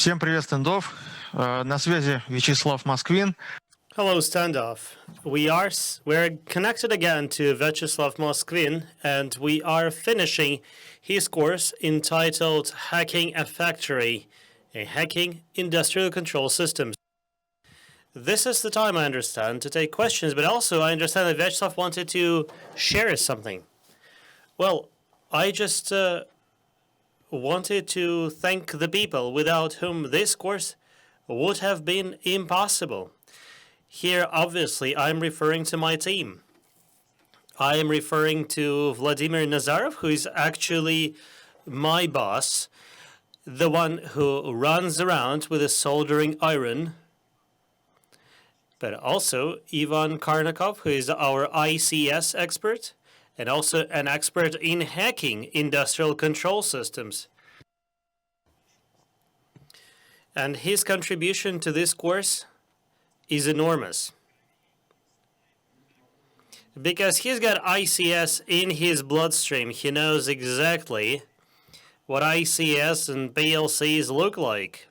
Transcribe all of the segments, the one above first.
Всем привет, стендов. На связи Вячеслав Москвин. Hello, Standoff. We're connected again to Vyacheslav Moskvin, and we are finishing his course entitled Hacking a Factory, Hacking Industrial Control Systems. This is the time, I understand, to take questions, but also I understand that Vyacheslav wanted to share something. Well, I just wanted to thank the people without whom this course would have been impossible. Here, obviously, I'm referring to my team. I am referring to Vladimir Nazarov, who is actually my boss, the one who runs around with a soldering iron, but also Ivan Karnakov, who is our ICS expert, and also an expert in hacking industrial control systems. And his contribution to this course is enormous, because he's got ICS in his bloodstream. He knows exactly what ICS and PLCs look like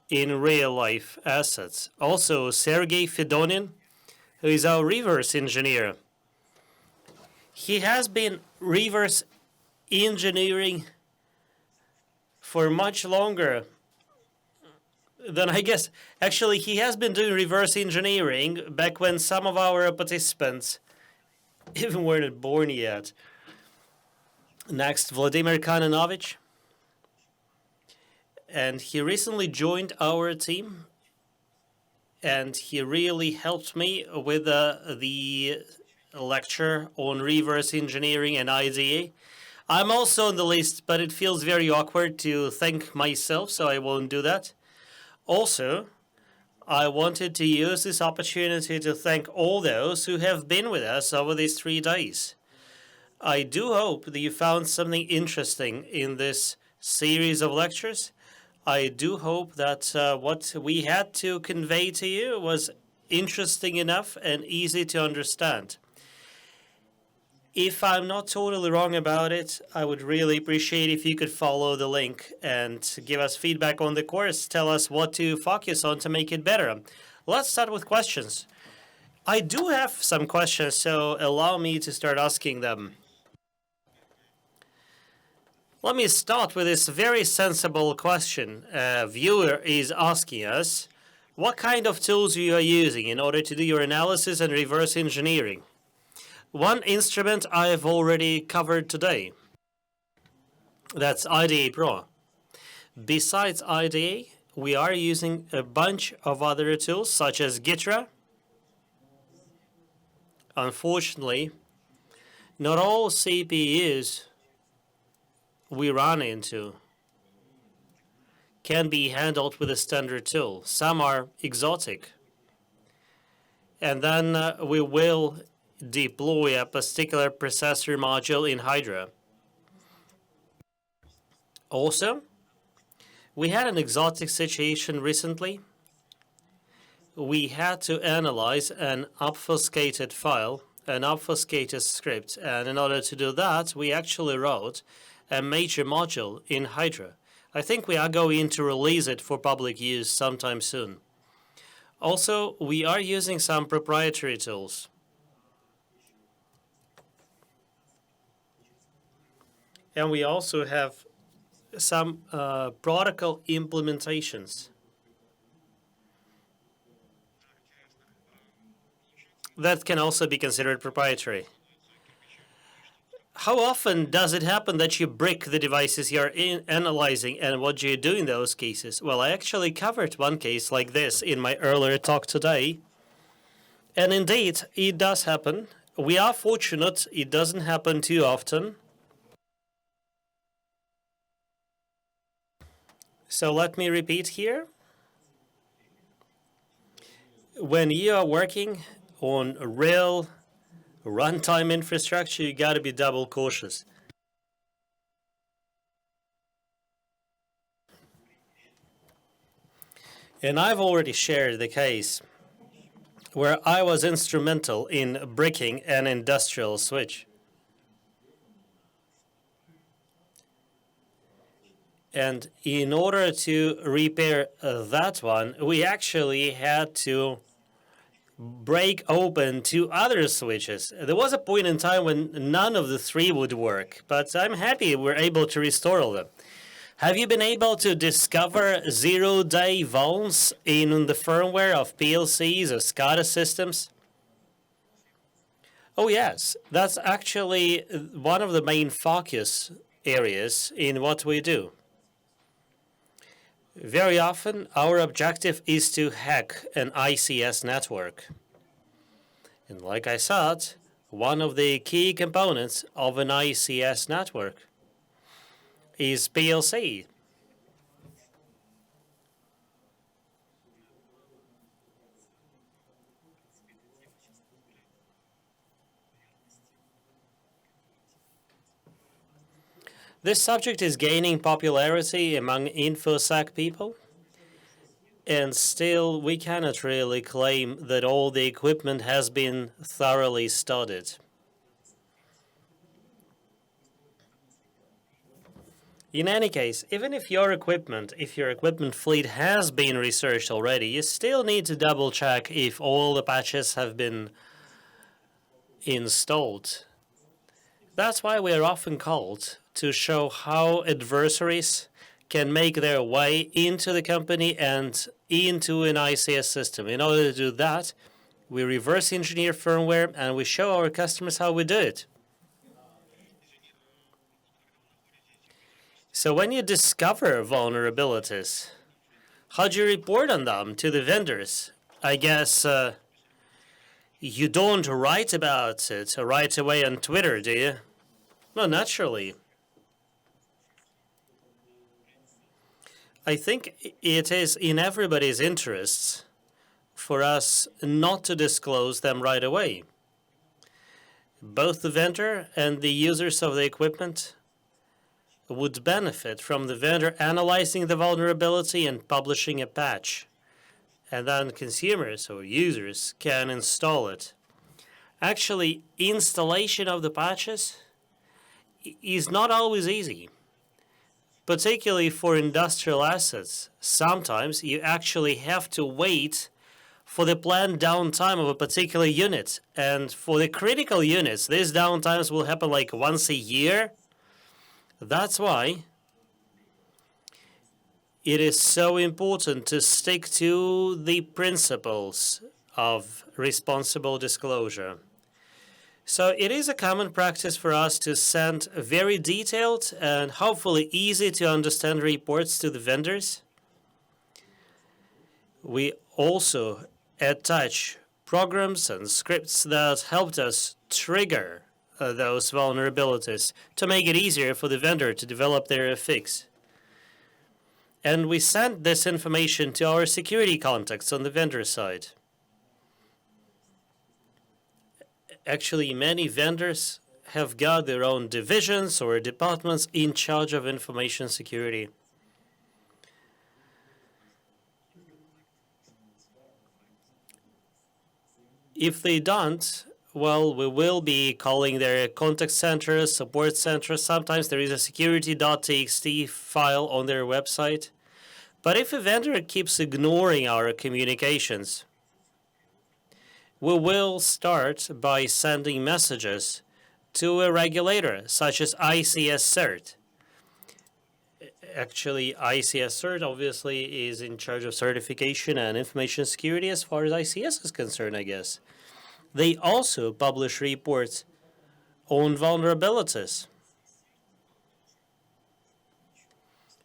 in real-life assets. Also, Sergei Fedonin, who is our reverse engineer. He has been reverse engineering for much longer than I guess. Actually, he has been doing reverse engineering back when some of our participants even weren't born yet. Next, Vladimir Kananovich. And he recently joined our team, and he really helped me with the lecture on reverse engineering and IDA. I'm also on the list, but it feels very awkward to thank myself, so I won't do that. Also, I wanted to use this opportunity to thank all those who have been with us over these 3 days. I do hope that you found something interesting in this series of lectures. I do hope that what we had to convey to you was interesting enough and easy to understand. If I'm not totally wrong about it, I would really appreciate if you could follow the link and give us feedback on the course. Tell us what to focus on to make it better. Let's start with questions. I do have some questions, so allow me to start asking them. Let me start with this very sensible question. A viewer is asking us, what kind of tools you are using in order to do your analysis and reverse engineering? One instrument I have already covered today. That's IDA Pro. Besides IDA, we are using a bunch of other tools such as Gitra. Unfortunately, not all CPUs we run into can be handled with a standard tool. Some are exotic. And then we will deploy a particular processor module in Hydra. Also, we had an exotic situation recently. We had to analyze an obfuscated file, an obfuscated script, and in order to do that, we actually wrote a major module in Hydra. I think we are going to release it for public use sometime soon. Also, we are using some proprietary tools. And we also have some protocol implementations that can also be considered proprietary. How often does it happen that you brick the devices you're analyzing, and what do you do in those cases? Well, I actually covered one case like this in my earlier talk today. And indeed, it does happen. We are fortunate it doesn't happen too often. So let me repeat here. When you are working on real runtime infrastructure, you got to be double cautious. And I've already shared the case where I was instrumental in bricking an industrial switch. And in order to repair that one, we actually had to break open 2 other switches. There was a point in time when none of the 3 would work, but I'm happy we're able to restore all them. Have you been able to discover zero-day vulns in the firmware of PLCs or SCADA systems? Oh yes, that's actually one of the main focus areas in what we do. Very often, our objective is to hack an ICS network. And like I said, one of the key components of an ICS network is PLC. This subject is gaining popularity among InfoSec people, and still we cannot really claim that all the equipment has been thoroughly studied. In any case, even if your equipment fleet has been researched already, you still need to double check if all the patches have been installed. That's why we are often called to show how adversaries can make their way into the company and into an ICS system. In order to do that, we reverse engineer firmware and we show our customers how we do it. So when you discover vulnerabilities, how do you report on them to the vendors? I guess you don't write about it right away on Twitter, do you? No, naturally. I think it is in everybody's interests for us not to disclose them right away. Both the vendor and the users of the equipment would benefit from the vendor analyzing the vulnerability and publishing a patch. And then consumers or users can install it. Actually, installation of the patches is not always easy. Particularly for industrial assets, sometimes you actually have to wait for the planned downtime of a particular unit. And for the critical units, these downtimes will happen like once a year. That's why it is so important to stick to the principles of responsible disclosure. So it is a common practice for us to send very detailed and hopefully easy to understand reports to the vendors. We also attach programs and scripts that helped us trigger those vulnerabilities to make it easier for the vendor to develop their fix. And we send this information to our security contacts on the vendor side. Actually, many vendors have got their own divisions or departments in charge of information security. If they don't, well, we will be calling their contact centers, support centers. Sometimes there is a security.txt file on their website. But if a vendor keeps ignoring our communications, we will start by sending messages to a regulator, such as ICS CERT. Actually, ICS CERT obviously is in charge of certification and information security as far as ICS is concerned, I guess. They also publish reports on vulnerabilities.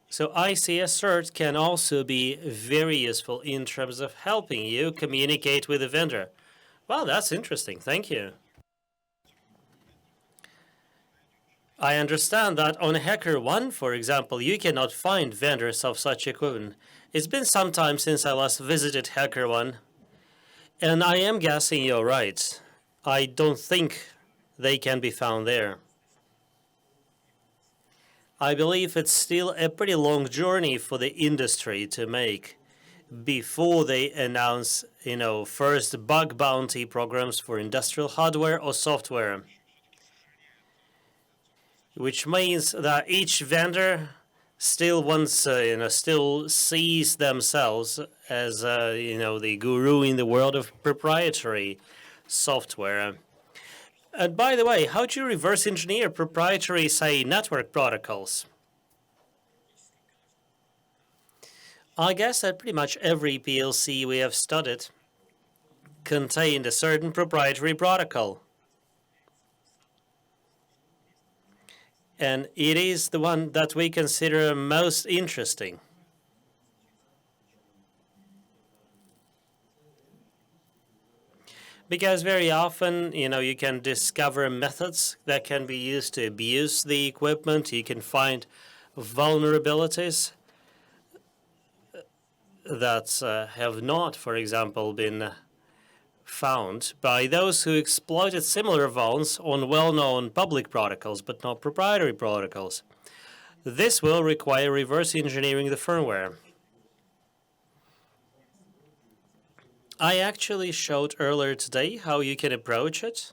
So ICS CERT can also be very useful in terms of helping you communicate with the vendor. Wow, that's interesting. Thank you. I understand that on HackerOne, for example, you cannot find vendors of such equipment. It's been some time since I last visited HackerOne, and I am guessing you're right. I don't think they can be found there. I believe it's still a pretty long journey for the industry to make before they announce, first bug bounty programs for industrial hardware or software. Which means that each vendor still still sees themselves as the guru in the world of proprietary software. And by the way, how do you reverse engineer proprietary, say, network protocols? I guess that pretty much every PLC we have studied contained a certain proprietary protocol. And it is the one that we consider most interesting. Because very often, you can discover methods that can be used to abuse the equipment. You can find vulnerabilities that have not, for example, been found by those who exploited similar vulns on well-known public protocols, but not proprietary protocols. This will require reverse engineering the firmware. I actually showed earlier today how you can approach it.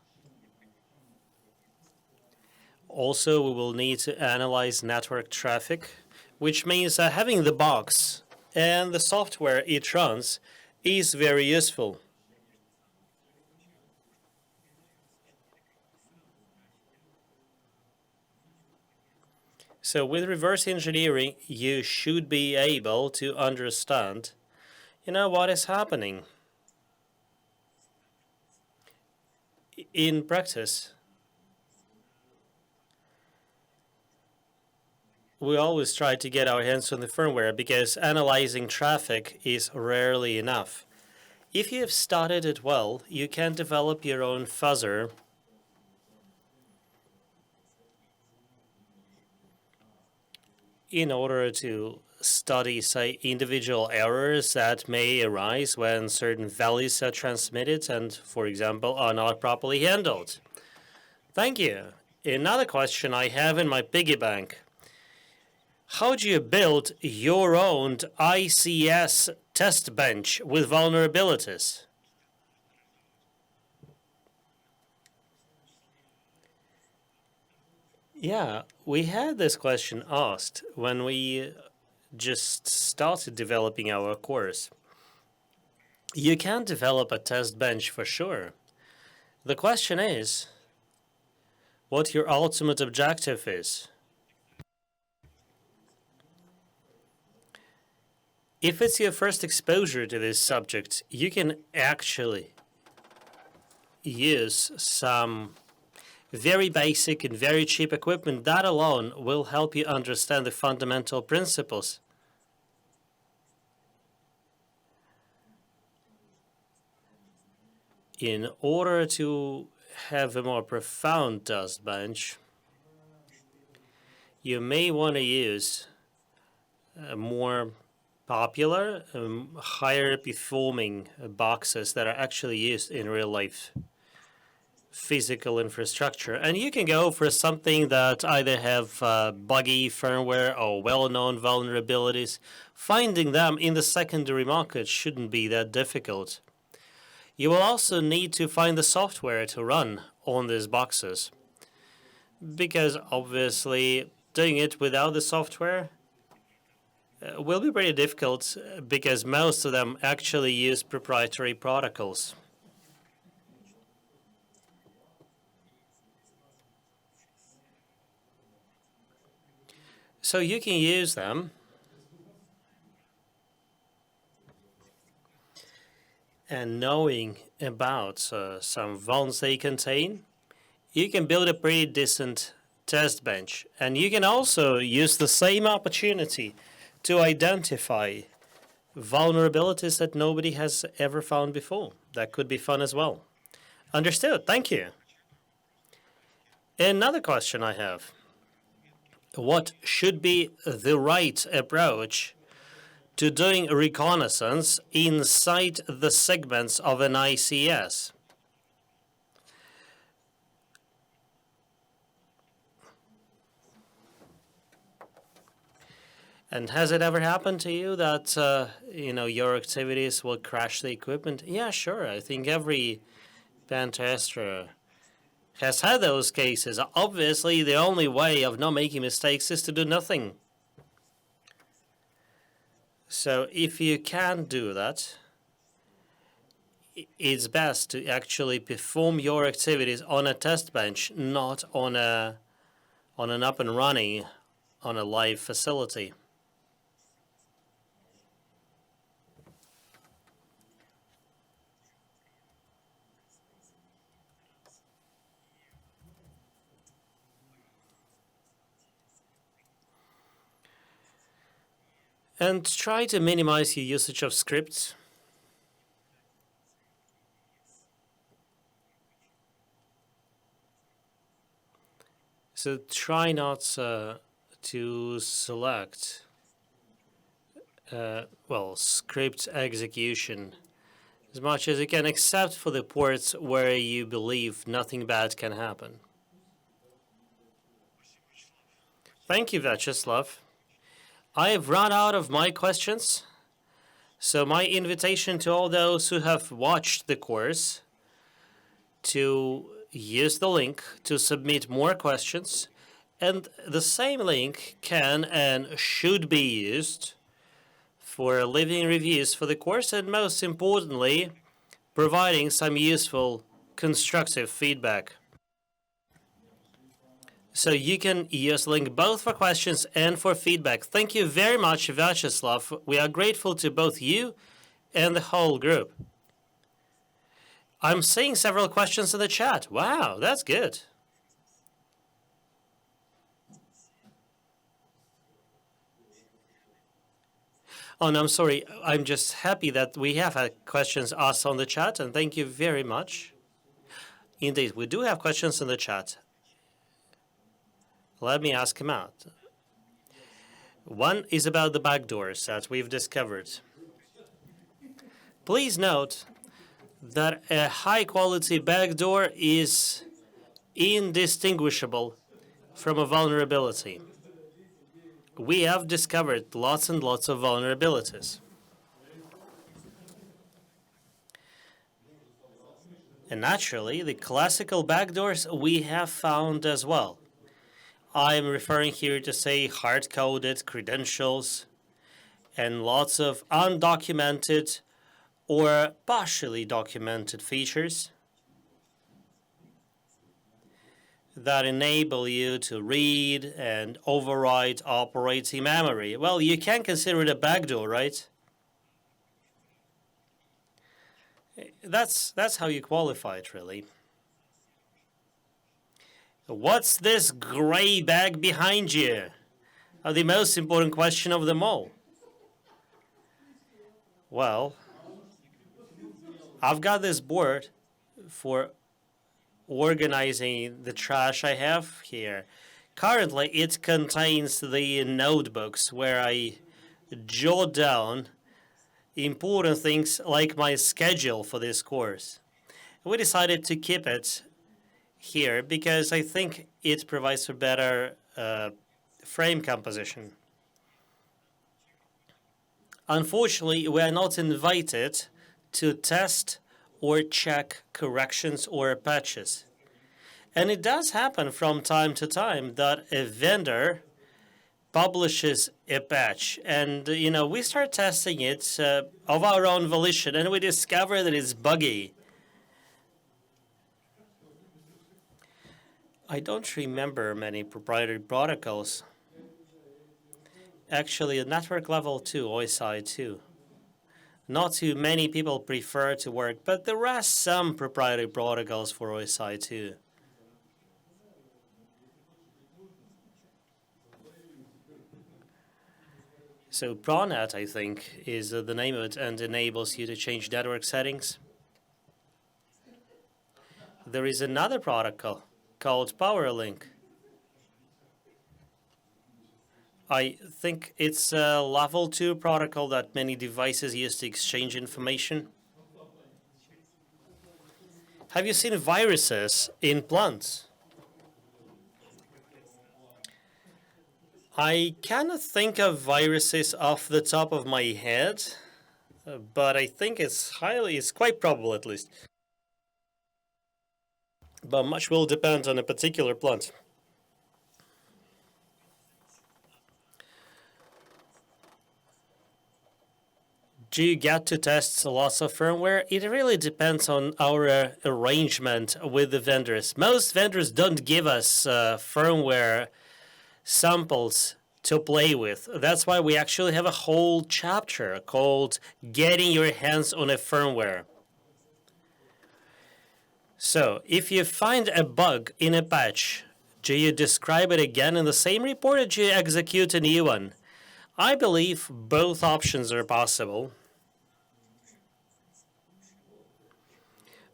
Also, we will need to analyze network traffic, which means having the box and the software it runs is very useful. So with reverse engineering, you should be able to understand, what is happening. In practice, we always try to get our hands on the firmware because analyzing traffic is rarely enough. If you have studied it well, you can develop your own fuzzer in order to study, say, individual errors that may arise when certain values are transmitted and, for example, are not properly handled. Thank you. Another question I have in my piggy bank. How do you build your own ICS test bench with vulnerabilities? Yeah, we had this question asked when we just started developing our course. You can develop a test bench for sure. The question is what your ultimate objective is. If it's your first exposure to this subject, you can actually use some very basic and very cheap equipment. That alone will help you understand the fundamental principles. In order to have a more profound test bench, you may want to use more popular, higher performing boxes that are actually used in real life physical infrastructure. And you can go for something that either have buggy firmware or well-known vulnerabilities. Finding them in the secondary market shouldn't be that difficult. You will also need to find the software to run on these boxes, because obviously doing it without the software will be pretty difficult, because most of them actually use proprietary protocols. So you can use them. And knowing about some vulns they contain, you can build a pretty decent test bench. And you can also use the same opportunity to identify vulnerabilities that nobody has ever found before. That could be fun as well. Understood. Thank you. Another question I have. What should be the right approach to doing reconnaissance inside the segments of an ICS? And has it ever happened to you that your activities will crash the equipment? Yeah, sure. I think every pen tester has had those cases. Obviously, the only way of not making mistakes is to do nothing. So if you can't do that, it's best to actually perform your activities on a test bench, not on an up and running on a live facility. And try to minimize your usage of scripts. So try not to select, script execution as much as you can, except for the ports where you believe nothing bad can happen. Thank you, Vyacheslav. I have run out of my questions, so my invitation to all those who have watched the course to use the link to submit more questions, and the same link can and should be used for leaving reviews for the course, and most importantly, providing some useful constructive feedback. So you can use the link both for questions and for feedback. Thank you very much, Vyacheslav. We are grateful to both you and the whole group. I'm seeing several questions in the chat. Wow, that's good. Oh, no, I'm sorry. I'm just happy that we have had questions asked on the chat, and thank you very much. Indeed, we do have questions in the chat. Let me ask them out. One is about the backdoors that we've discovered. Please note that a high-quality backdoor is indistinguishable from a vulnerability. We have discovered lots and lots of vulnerabilities. And naturally, the classical backdoors we have found as well. I'm referring here to, say, hard-coded credentials and lots of undocumented or partially documented features that enable you to read and overwrite operating memory. Well, you can consider it a backdoor, right? That's how you qualify it, really. What's this gray bag behind you? The most important question of them all. Well, I've got this board for organizing the trash I have here. Currently, it contains the notebooks where I jot down important things like my schedule for this course. We decided to keep it here because I think it provides for better frame composition. Unfortunately, we are not invited to test or check corrections or patches. And it does happen from time to time that a vendor publishes a patch, and we start testing it of our own volition, and we discover that it's buggy. I don't remember many proprietary protocols. Actually, at network level 2, OSI 2. Not too many people prefer to work, but there are some proprietary protocols for OSI 2. So Pronet, I think, is the name of it, and enables you to change network settings. There is another protocol called PowerLink. I think it's a level 2 protocol that many devices use to exchange information. Have you seen viruses in plants? I cannot think of viruses off the top of my head, but I think it's quite probable at least. But much will depend on a particular plant. Do you get to test lots of firmware? It really depends on our arrangement with the vendors. Most vendors don't give us firmware samples to play with. That's why we actually have a whole chapter called Getting Your Hands on a Firmware. So, if you find a bug in a patch, do you describe it again in the same report or do you execute a new one? I believe both options are possible.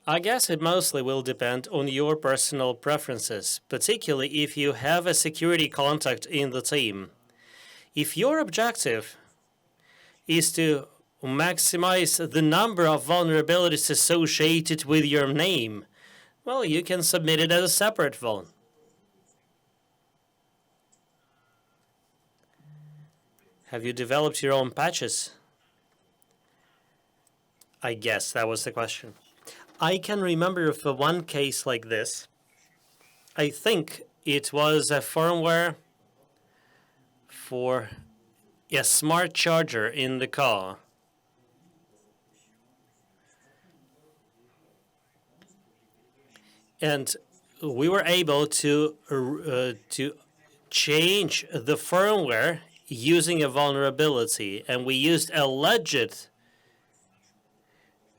I guess it mostly will depend on your personal preferences, particularly if you have a security contact in the team. If your objective is to maximize the number of vulnerabilities associated with your name, well, you can submit it as a separate vuln. Have you developed your own patches? I guess that was the question. I can remember of one case like this. I think it was a firmware for a smart charger in the car. And we were able to change the firmware using a vulnerability, and we used alleged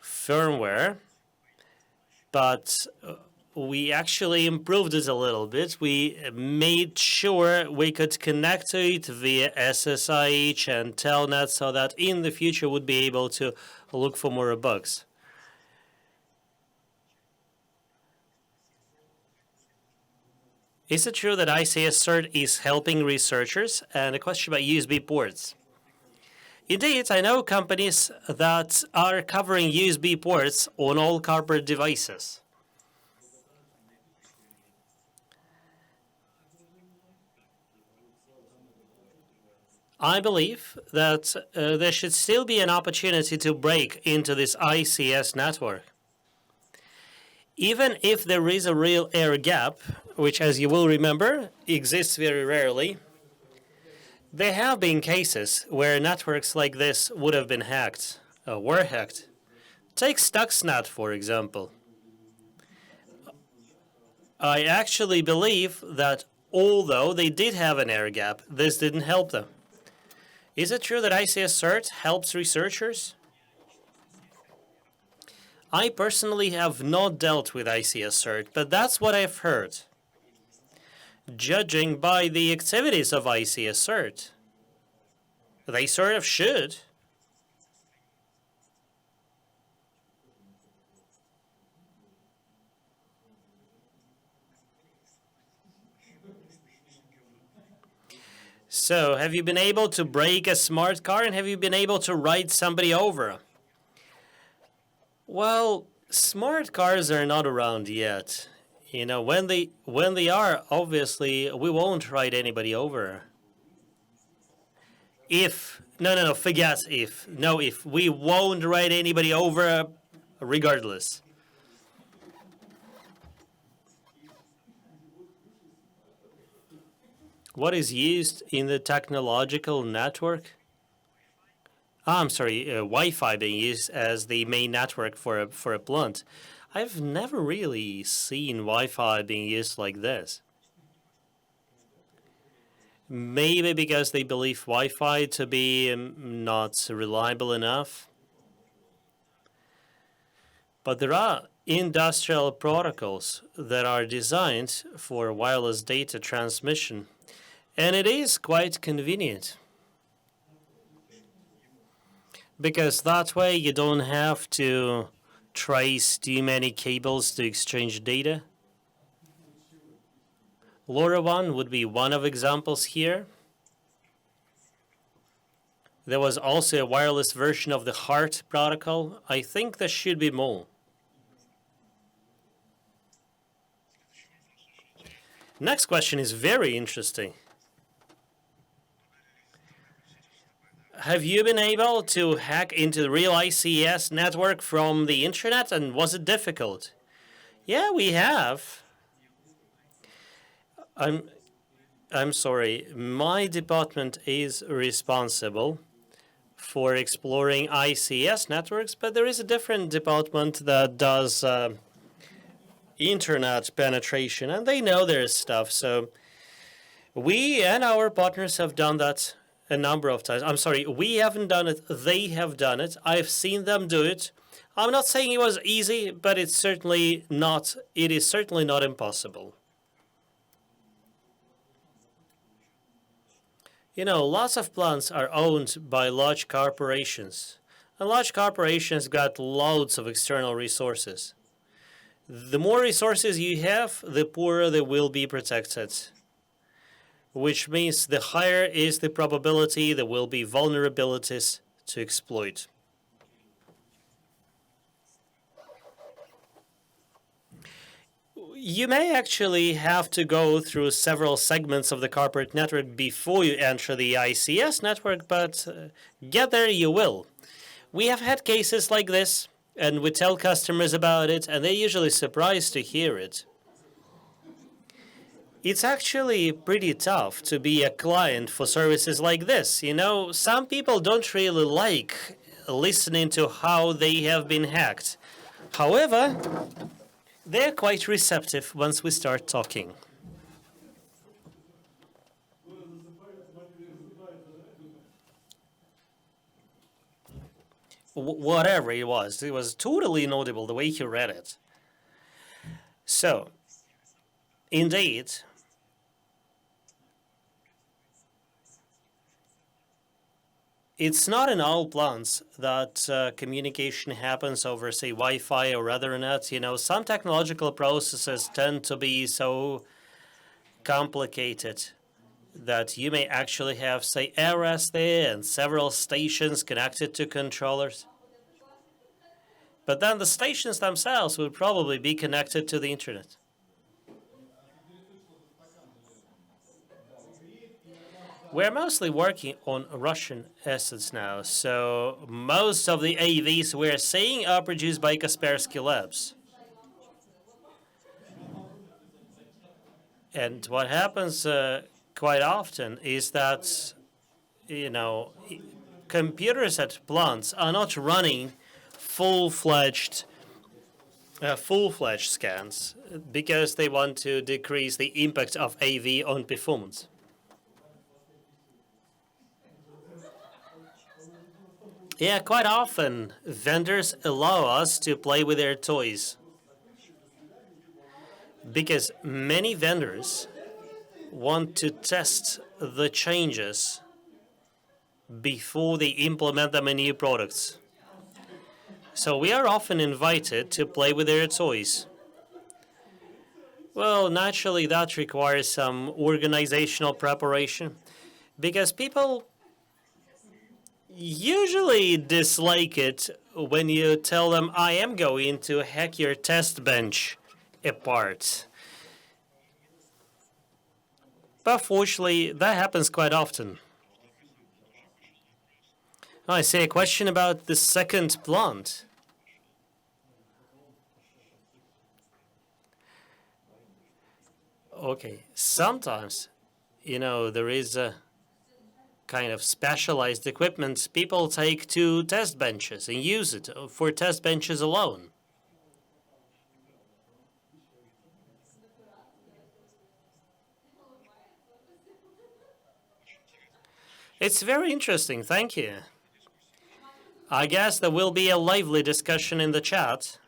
firmware, but we actually improved it a little bit. We made sure we could connect to it via SSIH and Telnet so that in the future we'd be able to look for more bugs. Is it true that ICS CERT is helping researchers? And a question about USB ports. Indeed, I know companies that are covering USB ports on all corporate devices. I believe that there should still be an opportunity to break into this ICS network. Even if there is a real air gap, which, as you will remember, exists very rarely, there have been cases where networks like this would have been hacked, were hacked. Take Stuxnet, for example. I actually believe that although they did have an air gap, this didn't help them. Is it true that ICS CERT helps researchers? I personally have not dealt with ICS CERT, but that's what I've heard. Judging by the activities of ICS CERT, they sort of should. So, have you been able to break a smart car and have you been able to ride somebody over? Well, smart cars are not around yet. You know, when they are, obviously, we won't ride anybody over. If, no, forget if. No, if. We won't ride anybody over regardless. What is used in the technological network? I'm sorry, Wi-Fi being used as the main network for a plant. I've never really seen Wi-Fi being used like this. Maybe because they believe Wi-Fi to be not reliable enough. But there are industrial protocols that are designed for wireless data transmission, and it is quite convenient. Because that way you don't have to trace too many cables to exchange data. LoRaWAN would be one of examples here. There was also a wireless version of the HART protocol. I think there should be more. Next question is very interesting. Have you been able to hack into the real ICS network from the internet, and was it difficult? Yeah, we have. I'm sorry. My department is responsible for exploring ICS networks, but there is a different department that does internet penetration, and they know their stuff. So we and our partners have done that a number of times. I'm sorry, we haven't done it. They have done it. I've seen them do it. I'm not saying it was easy, but it's certainly not. It is certainly not impossible. You know, lots of plants are owned by large corporations, and large corporations got loads of external resources. The more resources you have, the poorer they will be protected, which means the higher is the probability there will be vulnerabilities to exploit. You may actually have to go through several segments of the corporate network before you enter the ICS network, but get there you will. We have had cases like this, and we tell customers about it, and they're usually surprised to hear it. It's actually pretty tough to be a client for services like this. You know, some people don't really like listening to how they have been hacked. However, they're quite receptive once we start talking. Whatever it was totally inaudible the way he read it. So, indeed, it's not in all plants that communication happens over, say, Wi-Fi or Ethernet. You know, some technological processes tend to be so complicated that you may actually have, say, ARRAs there and several stations connected to controllers. But then the stations themselves would probably be connected to the internet. We're mostly working on Russian assets now, so most of the AVs we're seeing are produced by Kaspersky Labs. And what happens quite often is that, you know, computers at plants are not running full-fledged scans because they want to decrease the impact of AV on performance. Yeah, quite often vendors allow us to play with their toys because many vendors want to test the changes before they implement them in new products. So we are often invited to play with their toys. Well, naturally, that requires some organizational preparation because people usually dislike it when you tell them, I am going to hack your test bench apart. But fortunately, that happens quite often. I see a question about the second plant. Okay, sometimes, you know, there is a kind of specialized equipment. People take 2 test benches and use it for test benches alone. It's very interesting, thank you. I guess there will be a lively discussion in the chat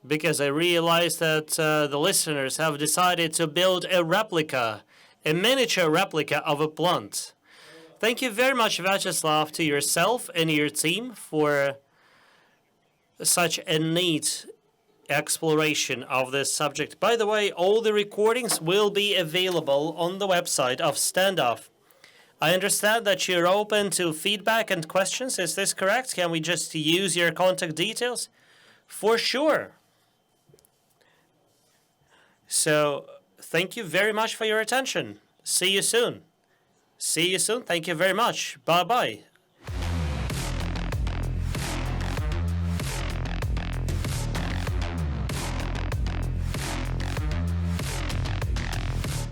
because I realize that the listeners have decided to build a replica, a miniature replica of a plant. Thank you very much, Vyacheslav, to yourself and your team for such a neat exploration of this subject. By the way, all the recordings will be available on the website of Standoff. I understand that you're open to feedback and questions. Is this correct? Can we just use your contact details? For sure. So thank you very much for your attention. See you soon. See you soon. Thank you very much. Bye-bye.